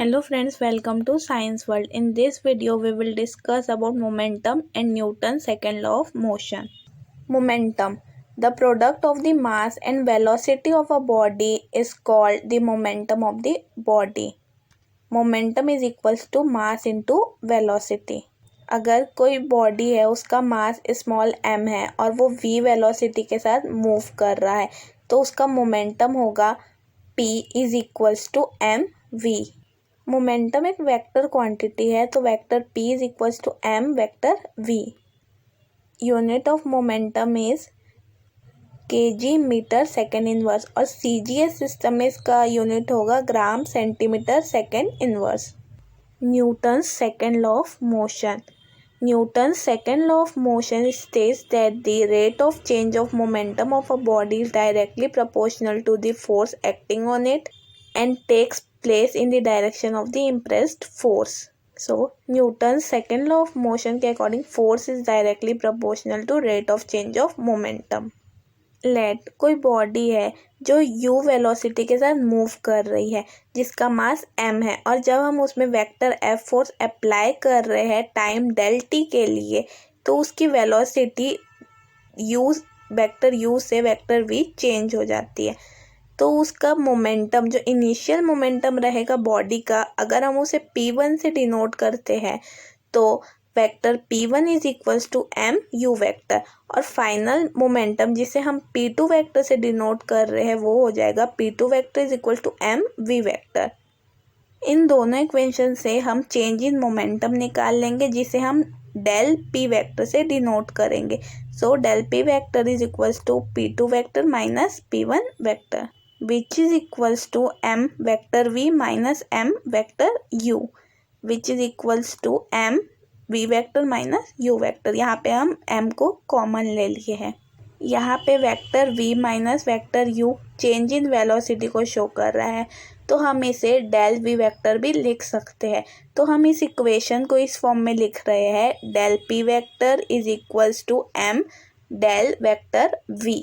Hello friends, welcome to Science World. In this video, we will discuss about momentum and Newton's second law of motion. Momentum. The product of the mass and velocity of a body is called the momentum of the body. Momentum is equals to mass into velocity. अगर कोई body है उसका mass small m है और वो v velocity के साथ move कर रहा है तो उसका मोमेंटम होगा p is equals to M V. Momentum एक वेक्टर क्वांटिटी है तो vector p is equals to m vector v. Unit of momentum is kg metre second inverse और CGS सिस्टम में इसका यूनिट होगा gram centimetre second inverse. Newton's second law of motion. Newton's second law of motion states that the rate of change of momentum of a body is directly proportional to the force acting on it and takes place in the direction of the impressed force. So, Newton's second law of motion के according force is directly proportional to rate of change of momentum. Let कोई body है जो u velocity के साथ move कर रही है जिसका मास m है और जब हम उसमें वेक्टर f फोर्स अप्लाई कर रहे हैं टाइम डेल t के लिए तो उसकी वेलोसिटी वेक्टर u से वेक्टर v चेंज हो जाती है. तो उसका मोमेंटम जो इनिशियल मोमेंटम रहेगा बॉडी का अगर हम उसे p1 से डिनोट करते हैं तो vector p1 is equals to m u vector और फाइनल मोमेंटम जिसे हम p2 वेक्टर से डिनोट कर रहे हैं वो हो जाएगा p2 vector is equal to m v vector. इन दोनों इक्वेशन से हम चेंज इन मोमेंटम निकाल लेंगे जिसे हम डेल p वेक्टर से डिनोट करेंगे. So del p vector is equals to p2 vector minus p1 vector which is equals to m vector v minus m vector u which is equals to m v vector minus u vector. यहाँ पे हम m को common ले लिए हैं. यहाँ पे vector v minus vector u change in velocity को शो कर रहा है तो हम इसे डेल v वेक्टर भी लिख सकते हैं. तो हम इस इक्वेशन को इस फॉर्म में लिख रहे हैं del p vector is equals to m del vector v.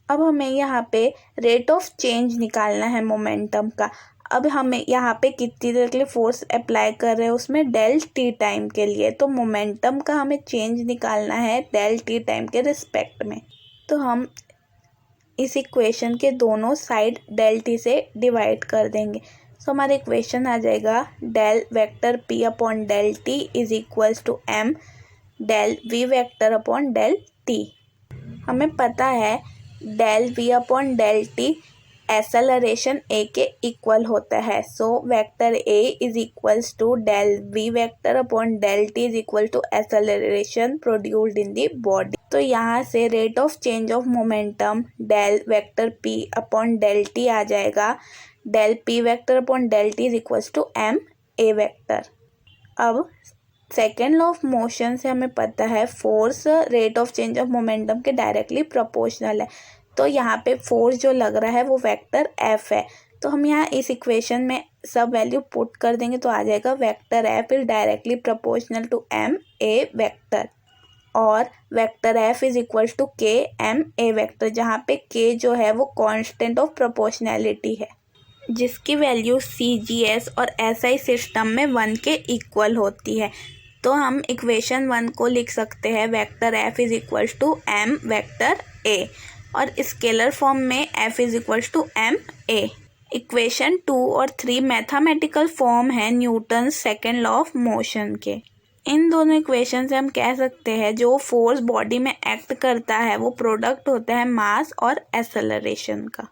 अब हमें यहाँ पे रेट ऑफ चेंज निकालना है मोमेंटम का. अब हमें यहाँ पे कितनी देर के लिए फोर्स अप्लाई कर रहे हैं उसमें डेल टी टाइम के लिए तो मोमेंटम का हमें चेंज निकालना है डेल टी टाइम के रिस्पेक्ट में. तो हम इस इक्वेशन के दोनों साइड डेल टी से डिवाइड कर देंगे. सो हमारा इक्वेशन आ जाएगा del vector P upon del T is equals to M del V vector upon del T. हमें पता है del V upon del T acceleration A के इक्वल होता है. So vector A is equals to del V vector upon del T is equal to acceleration produced in the body. तो यहाँ से rate of change of momentum del vector P upon del T आ जाएगा del P vector upon del T is equals to M A vector. अब second law of motion से हमें पता है force rate of change of momentum के directly proportional है. तो यहाँ पे फोर्स जो लग रहा है वो वेक्टर f है. तो हम यहाँ इस इक्वेशन में सब वैल्यू पुट कर देंगे तो आ जाएगा vector f is directly proportional to m a vector और vector f is equals to k m a vector जहाँ पे k जो है वो कांस्टेंट ऑफ प्रोपोर्शनैलिटी है जिसकी वैल्यू CGS और SI सिस्टम में 1 के इक्वल होती है. तो हम इक्वेशन 1 को लिख सकते हैं vector f is equals to m vector a और स्केलर फॉर्म में f is equals to m a. Equation 2 और 3 मैथमेटिकल फॉर्म है Newton's second law of motion के. इन दोनों इक्वेशन से हम कह सकते हैं जो फोर्स बॉडी में एक्ट करता है वो प्रोडक्ट होता है मास और एक्सेलरेशन का.